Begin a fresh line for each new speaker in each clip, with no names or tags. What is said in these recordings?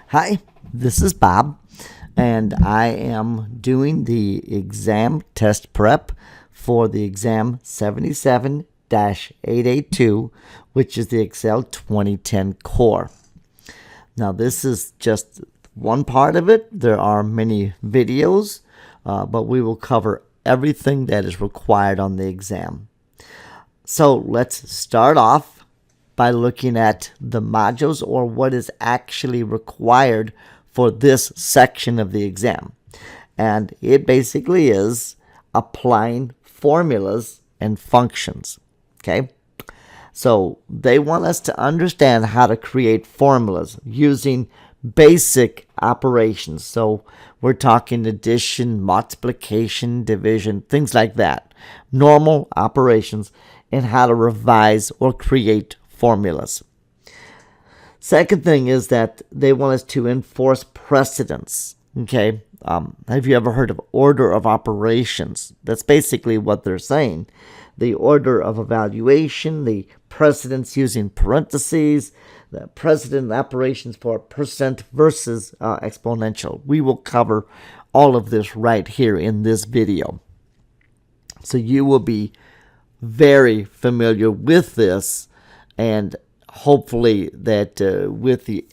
Hi, this is Bob, and I am doing the exam test prep for the exam 77 882, which is the Excel 2010 core. Now, this is just one part of it. There are many videos, but we will cover everything that is required on the exam. So let's start off by looking at the modules, or what is actually required for this section of the exam. And it basically is applying formulas and functions. Okay? So they want us to understand how to create formulas using basic operations. So we're talking addition, multiplication, division, things like that. Normal operations, and how to revise or create formulas. Second thing is that they want us to enforce precedence. Okay, have you ever heard of order of operations? That's basically what they're saying. The order of evaluation, the precedence using parentheses, the precedent operations for percent versus exponential. We will cover all of this right here in this video. So you will be very familiar with this, and hopefully that with the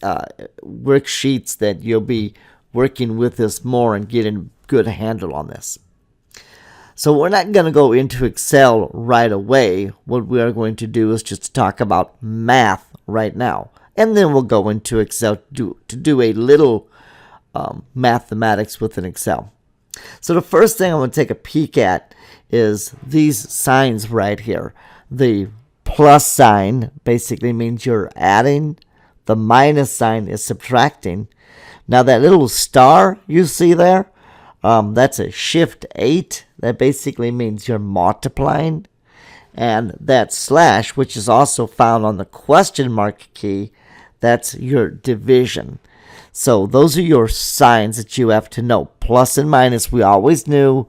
worksheets that you'll be working with this more and getting a good handle on this. So we're not going to go into Excel right away. What we are going to do is just talk about math right now, and then we'll go into Excel to do a little mathematics within Excel. So the first thing I'm going to take a peek at is these signs right here. The plus sign basically means you're adding. The minus sign is subtracting. Now that little star you see there, that's a shift 8. That basically means you're multiplying. And that slash, which is also found on the question mark key, that's your division. So those are your signs that you have to know. Plus and minus we always knew.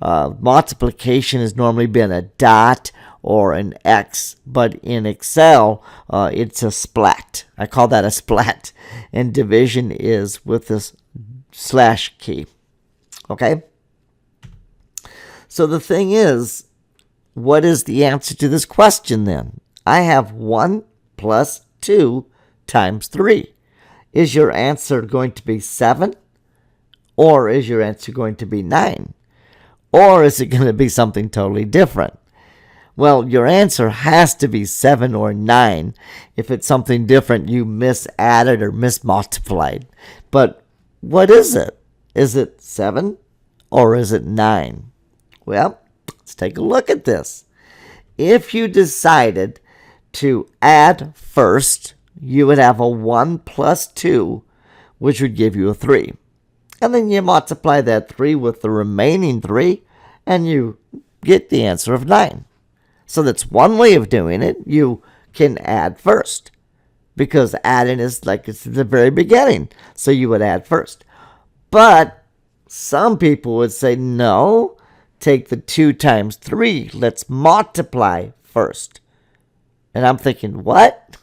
Multiplication has normally been a dot or an X, but in Excel, it's a splat. I call that a splat. And division is with this slash key. Okay? So the thing is, what is the answer to this question then? I have 1 plus 2 times 3. Is your answer going to be 7? Or is your answer going to be 9? Or is it going to be something totally different? Well, your answer has to be 7 or 9. If it's something different, you misadded or mismultiplied. But what is it? Is it 7 or is it 9? Well, let's take a look at this. If you decided to add first, you would have a 1 plus 2, which would give you a 3. And then you multiply that 3 with the remaining 3, and you get the answer of 9. So that's one way of doing it. You can add first, because adding is like it's at the very beginning. So you would add first. But some people would say, no, take the 2 times 3. Let's multiply first. And I'm thinking, what?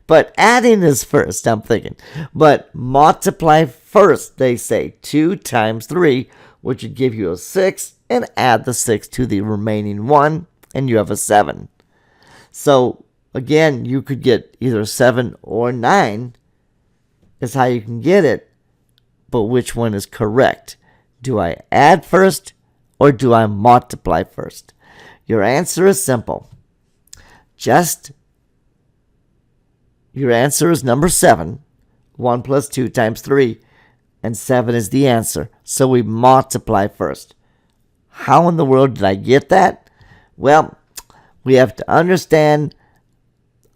But adding is first, I'm thinking. But multiply first, they say. 2 times 3, which would give you a 6, and add the 6 to the remaining 1, and you have a 7. So, again, you could get either 7 or 9 is how you can get it. But which one is correct? Do I add first, or do I multiply first? Your answer is simple. Your answer is number 7. 1 plus 2 times 3. And 7 is the answer. So we multiply first. How in the world did I get that? Well, we have to understand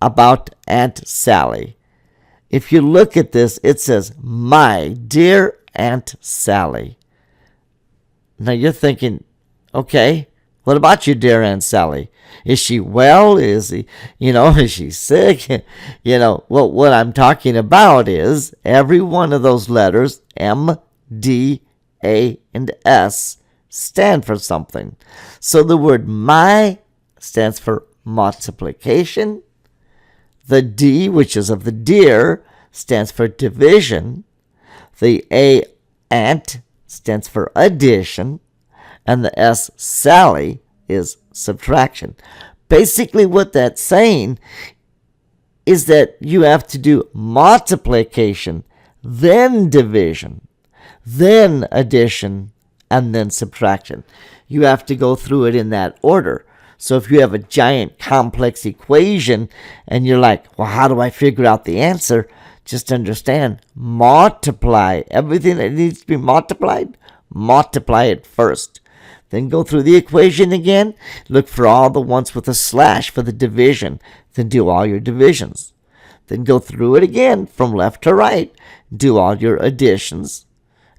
about Aunt Sally. If you look at this, it says, my dear Aunt Sally. Now you're thinking, okay, what about your dear Aunt Sally? Is she well? Is she sick? Well, what I'm talking about is every one of those letters, M, D, A, and S, stand for something. So the word my stands for multiplication. The D, which is of the deer, stands for division. The A, ant, stands for addition. And the S, Sally, is subtraction. Basically, what that's saying is that you have to do multiplication, then division, then addition, and then subtraction. You have to go through it in that order. So if you have a giant complex equation and you're like, well, how do I figure out the answer? Just understand, multiply everything that needs to be multiplied, multiply it first. Then go through the equation again, look for all the ones with a slash for the division, then do all your divisions. Then go through it again from left to right, do all your additions,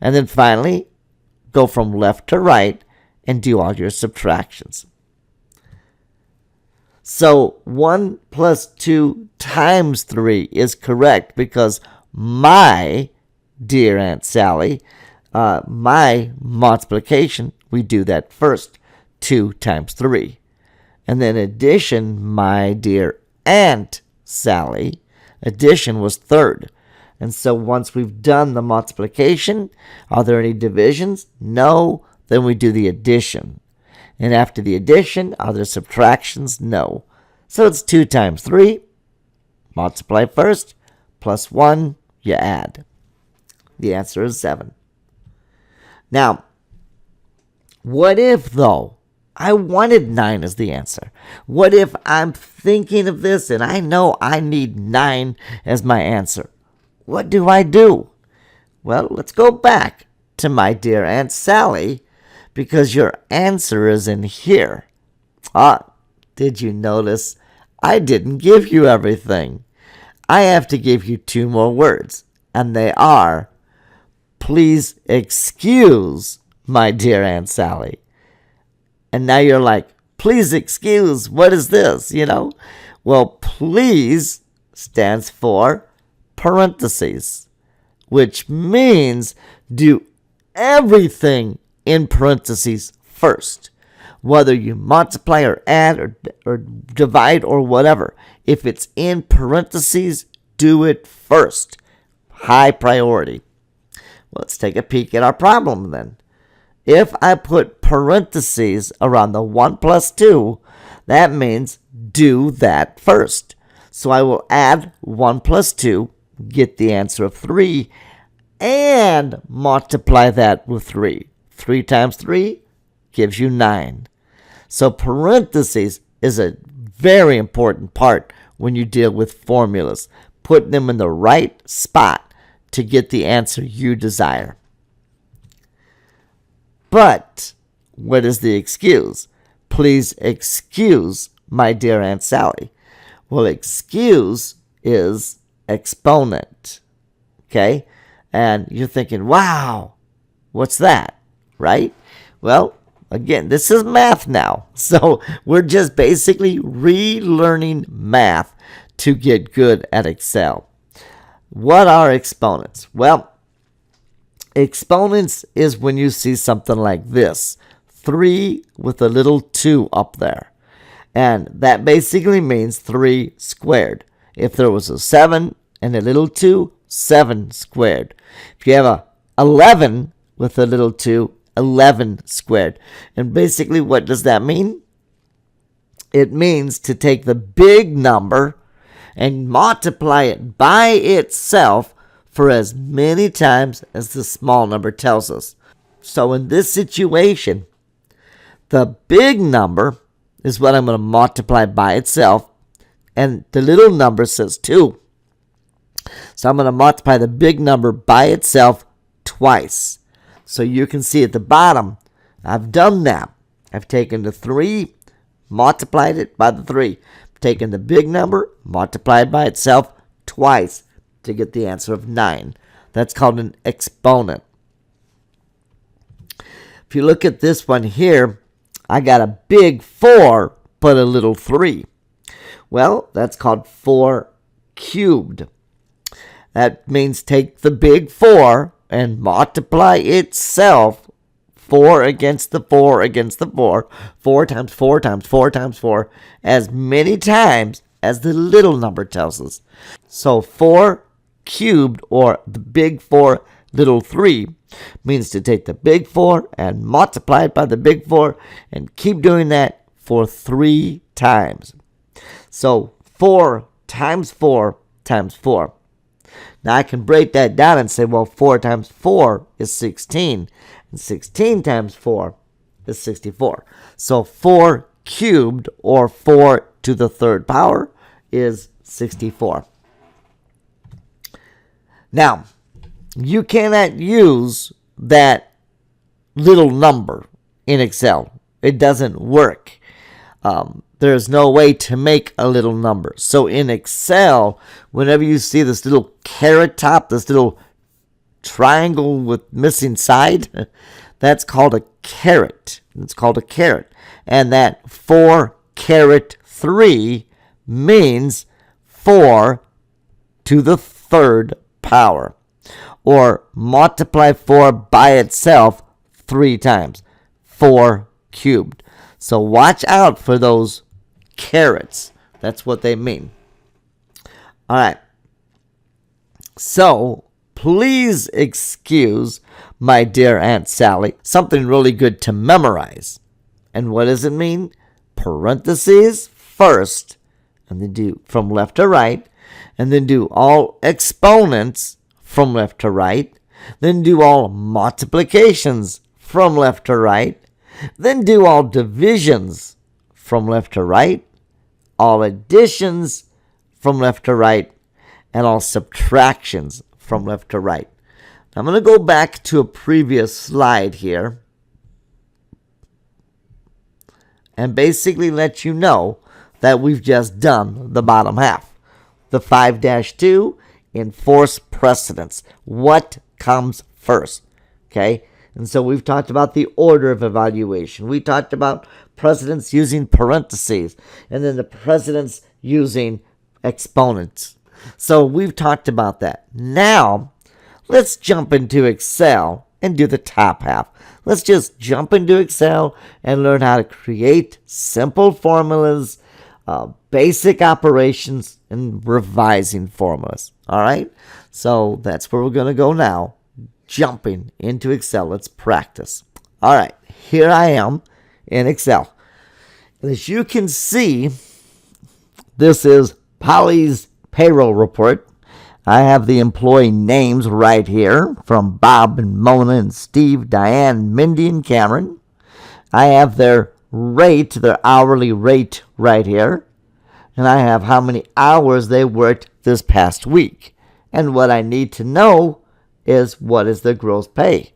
and then finally go from left to right and do all your subtractions. So 1 plus 2 times 3 is correct because my dear Aunt Sally, my multiplication, we do that first, 2 times 3. And then addition, my dear Aunt Sally, addition was third. And so once we've done the multiplication, are there any divisions? No. Then we do the addition. And after the addition, are there subtractions? No. So it's 2 times 3. Multiply first, plus 1, you add. The answer is 7. Now, what if, though, I wanted 9 as the answer? What if I'm thinking of this and I know I need 9 as my answer? What do I do? Well, let's go back to my dear Aunt Sally, because your answer is in here. Did you notice I didn't give you everything? I have to give you 2 more words, and they are, please excuse my dear Aunt Sally. And now you're like, please excuse, what is this, Well, please stands for parentheses, which means do everything in parentheses first. Whether you multiply or add or divide or whatever, if it's in parentheses, do it first. High priority. Let's take a peek at our problem then. If I put parentheses around the 1 plus 2, that means do that first. So I will add 1 plus 2, get the answer of 3, and multiply that with 3. 3 times 3 gives you 9. So parentheses is a very important part when you deal with formulas. Putting them in the right spot to get the answer you desire. But what is the excuse? Please excuse my dear Aunt Sally. Well, excuse is exponent. Okay? And you're thinking, wow, what's that? Right? Well, again, this is math now. So we're just basically relearning math to get good at Excel. What are exponents? Well, exponents is when you see something like this. 3 with a little 2 up there. And that basically means 3 squared. If there was a 7 and a little 2, 7 squared. If you have a 11 with a little 2, 11 squared. And basically what does that mean? It means to take the big number and multiply it by itself for as many times as the small number tells us. So in this situation, the big number is what I'm going to multiply by itself, and the little number says 2. So I'm going to multiply the big number by itself twice. So you can see at the bottom, I've done that. I've taken the 3, multiplied it by the 3. Taken the big number, multiplied by itself twice to get the answer of 9. That's called an exponent. If you look at this one here, I got a big 4, but a little 3. Well, that's called 4 cubed. That means take the big 4 and multiply itself 4 against the 4 against the 4, 4 times 4 times 4 times 4, as many times as the little number tells us. So 4 cubed, or the big 4, little 3, means to take the big 4 and multiply it by the big 4 and keep doing that for 3 times. So 4 times 4 times 4. Now I can break that down and say, well, 4 times 4 is 16, and 16 times 4 is 64. So 4 cubed, or 4 to the 3rd power, is 64. Now, you cannot use that little number in Excel. It doesn't work. There's no way to make a little number. So in Excel, whenever you see this little caret top, this little triangle with missing side, that's called a caret. It's called a caret. And that 4 caret 3 means 4 to the 3rd power. Or multiply 4 by itself 3 times. 4 cubed. So watch out for those carets. That's what they mean. All right. So please excuse my dear Aunt Sally. Something really good to memorize. And what does it mean? Parentheses first, and then do from left to right, and then do all exponents from left to right, then do all multiplications from left to right, then do all divisions from left to right, all additions from left to right, and all subtractions from left to right. Now I'm going to go back to a previous slide here and basically let you know that we've just done the bottom half. The 5-2, enforce precedence. What comes first? Okay? And so we've talked about the order of evaluation. We talked about precedence using parentheses, and then the precedence using exponents. So we've talked about that. Now, let's jump into Excel and do the top half. Let's just jump into Excel and learn how to create simple formulas, basic operations, and revising formulas. All right? So that's where we're going to go now. Jumping into Excel. Let's practice. All right, here I am in Excel. As you can see, this is Polly's payroll report. I have the employee names right here from Bob and Mona and Steve, Diane, Mindy, and Cameron. I have their rate, their hourly rate right here. And I have how many hours they worked this past week. And what I need to know is what is their gross pay.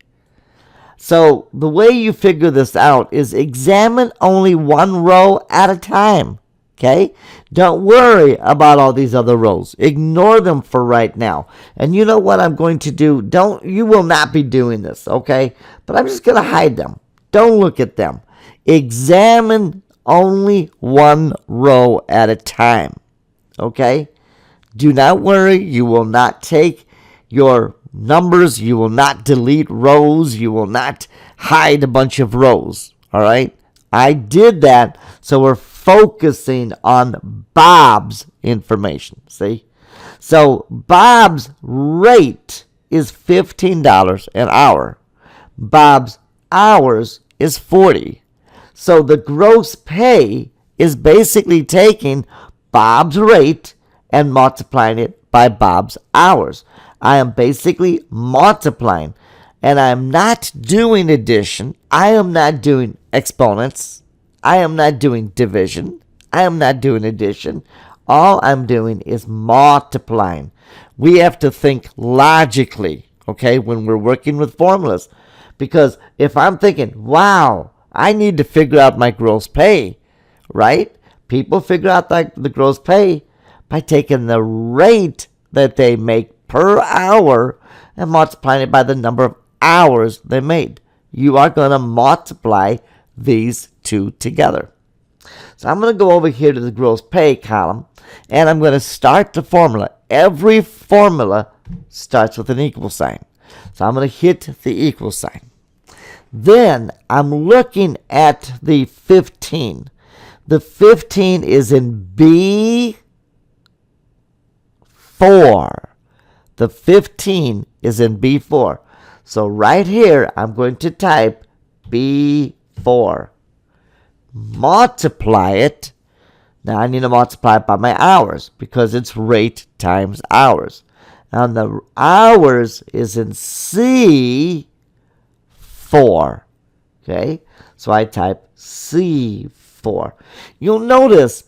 So the way you figure this out is examine only one row at a time. Okay? Don't worry about all these other rows. Ignore them for right now. And you know what I'm going to do? You will not be doing this, okay? But I'm just going to hide them. Don't look at them. Examine only one row at a time. Okay? Do not worry. You will not take your numbers. You will not delete rows. You will not hide a bunch of rows. All right? I did that, so we're focusing on Bob's information. See? So Bob's rate is $15 an hour. Bob's hours is 40. So the gross pay is basically taking Bob's rate and multiplying it by Bob's hours. I am basically multiplying, and I am not doing addition. I am not doing exponents. I am not doing division. I am not doing addition. All I'm doing is multiplying. We have to think logically, okay, when we're working with formulas. Because if I'm thinking, wow, I need to figure out my gross pay, right? People figure out the gross pay by taking the rate that they make per hour and multiplying it by the number of hours they made. You are going to multiply these two together. So I'm going to go over here to the gross pay column, and I'm going to start the formula. Every formula starts with an equal sign. So I'm going to hit the equal sign. Then I'm looking at the 15. The 15 is in B4. The The 15 is in B4. So right here, I'm going to type B4. Multiply it. Now I need to multiply it by my hours because it's rate times hours. And the hours is in C4. Okay, so I type C4. You'll notice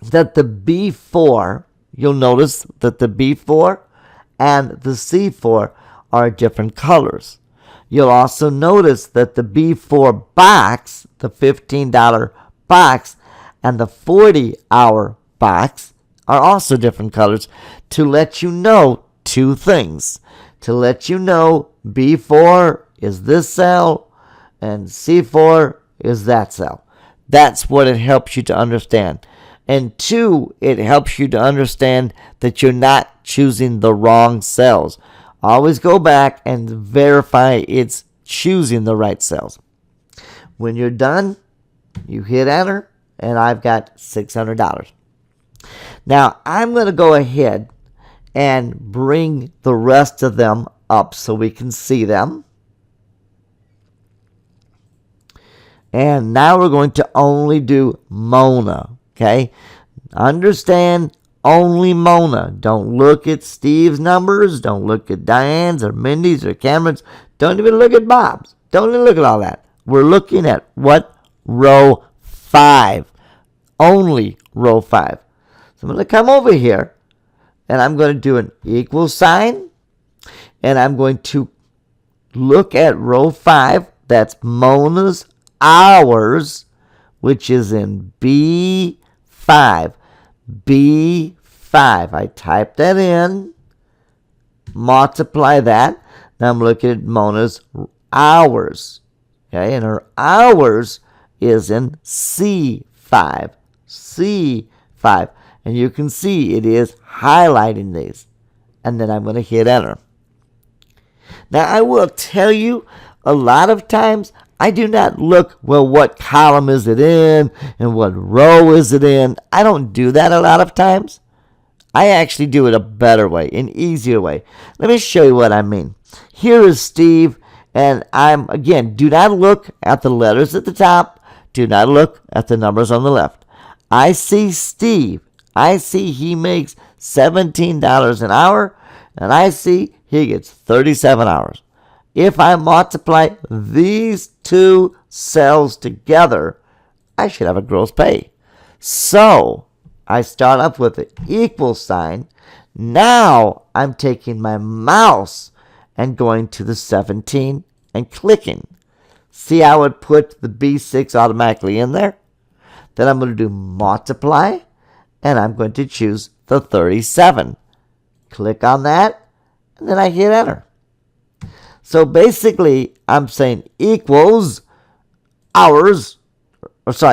that the B4 and the C4 are different colors. You'll also notice that the B4 box, the $15 box, and the 40-hour box are also different colors to let you know two things. To let you know B4 is this cell and C4 is that cell. That's what it helps you to understand. And two, it helps you to understand that you're not choosing the wrong cells. Always go back and verify it's choosing the right cells. When you're done, you hit enter, and I've got $600. Now, I'm going to go ahead and bring the rest of them up so we can see them. And now we're going to only do Mona, okay? Understand, only Mona. Don't look at Steve's numbers. Don't look at Diane's or Mindy's or Cameron's. Don't even look at Bob's. Don't even look at all that. We're looking at what? Row 5. Only row 5. So I'm going to come over here, and I'm going to do an equal sign, and I'm going to look at row 5. That's Mona's hours, which is in B5. B5. I type that in, multiply that. Now I'm looking at Mona's hours. Okay, and her hours is in C5. C5. And you can see it is highlighting these. And then I'm going to hit enter. Now I will tell you, a lot of times I do not look, well, what column is it in and what row is it in. I don't do that a lot of times. I actually do it a better way, an easier way. Let me show you what I mean. Here is Steve, and again, do not look at the letters at the top. Do not look at the numbers on the left. I see Steve. I see he makes $17 an hour, and I see he gets 37 hours. If I multiply these two cells together, I should have a gross pay. So I start up with the equal sign. Now I'm taking my mouse and going to the 17 and clicking. See how it put the B6 automatically in there? Then I'm going to do multiply, and I'm going to choose the 37. Click on that, and then I hit enter. So basically, I'm saying equals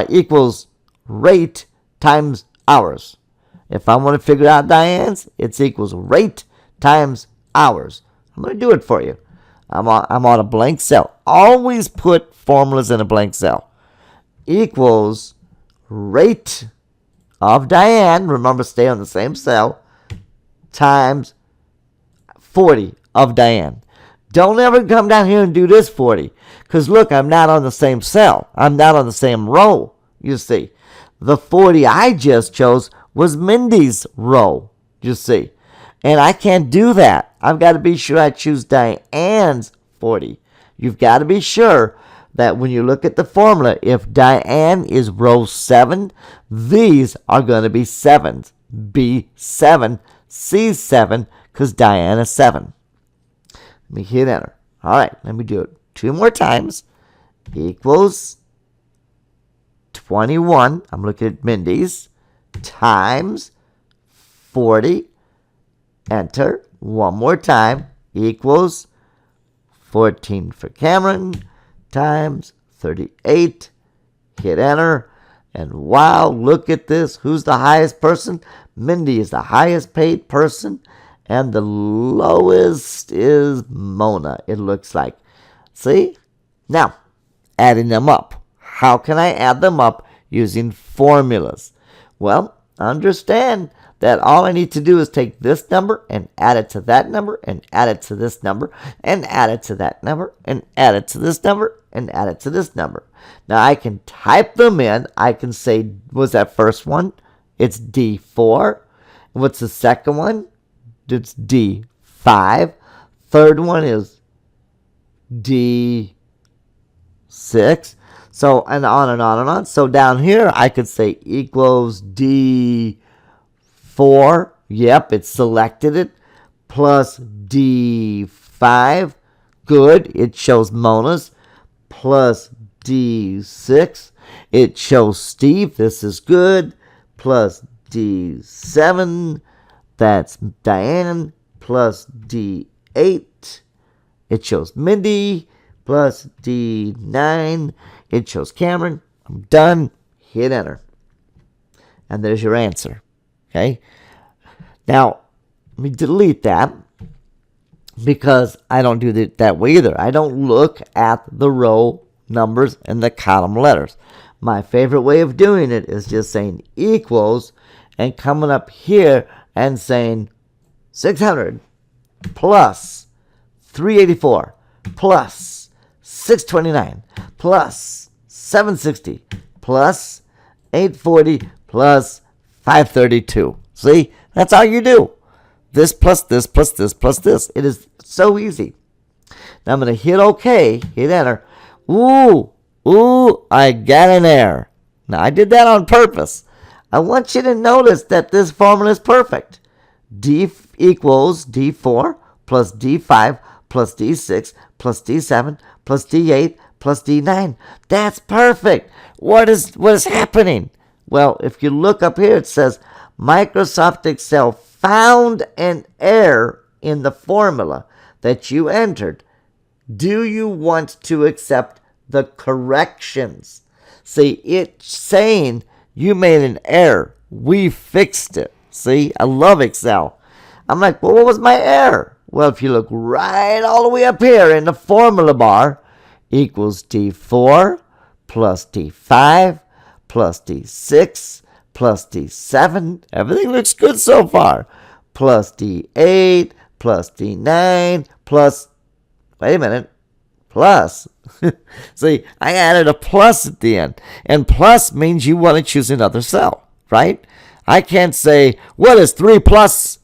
equals rate times hours. If I want to figure out Diane's, it's equals rate times hours. I'm going to do it for you. I'm on a blank cell. Always put formulas in a blank cell. Equals rate of Diane, remember, stay on the same cell, times 40 of Diane. Don't ever come down here and do this 40. Because look, I'm not on the same cell. I'm not on the same row, you see. The 40 I just chose was Mindy's row, you see. And I can't do that. I've got to be sure I choose Diane's 40. You've got to be sure that when you look at the formula, if Diane is row 7, these are going to be 7s. B7, C7, because Diane is 7. Let me hit enter. All right, let me do it 2 more times. Equals 21. I'm looking at Mindy's. Times 40. Enter. 1 more time. Equals 14 for Cameron. Times 38. Hit enter. And wow, look at this. Who's the highest person? Mindy is the highest paid person. And the lowest is Mona, it looks like. See? Now, adding them up. How can I add them up using formulas? Well, understand that all I need to do is take this number and add it to that number and add it to this number and add it to that number and add it to this number and add it to this number. Now I can type them in. I can say, what's that first one? It's D4. What's the second one? It's D5. Third one is D6. So, and on and on and on. So down here, I could say equals D4. Yep, it selected it. Plus D5. Good. It shows Mona's. Plus D6. It shows Steve. This is good. Plus D7. That's Diane. Plus D8. It shows Mindy. Plus D9. It shows Cameron. I'm done. Hit enter. And there's your answer. Okay. Now, let me delete that because I don't do it that way either. I don't look at the row numbers and the column letters. My favorite way of doing it is just saying equals and coming up here and saying 600 plus 384 plus 629 plus 760 plus 840 plus 532. See, that's all you do. This plus this plus this plus this. It is so easy. Now I'm going to hit OK, hit enter. Ooh, I got an error. Now I did that on purpose. I want you to notice that this formula is perfect. D equals D4 plus D5 plus D6 plus D7 plus D8 plus D9. That's perfect. What is happening? Well, if you look up here, it says Microsoft Excel found an error in the formula that you entered. Do you want to accept the corrections? See, it's saying you made an error. We fixed it. See, I love Excel. I'm like, well, what was my error? Well, if you look right all the way up here in the formula bar, equals D4 plus D5 plus D6 plus D7. Everything looks good so far. Plus D8 plus D9 plus, wait a minute, plus. See, I added a plus at the end. And plus means you want to choose another cell, right? I can't say, what is 3 plus?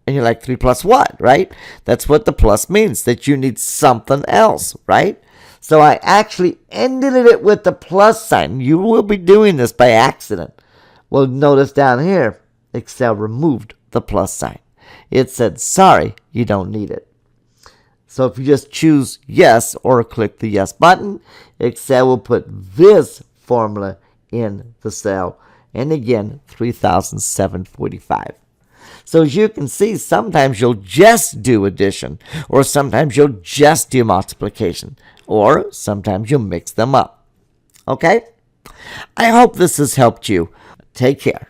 And you're like, 3 plus what, right? That's what the plus means, that you need something else, right? So I actually ended it with the plus sign. You will be doing this by accident. Well, notice down here, Excel removed the plus sign. It said, sorry, you don't need it. So if you just choose yes or click the yes button, Excel will put this formula in the cell. And again, 3,745. So as you can see, sometimes you'll just do addition, or sometimes you'll just do multiplication, or sometimes you'll mix them up. Okay? I hope this has helped you. Take care.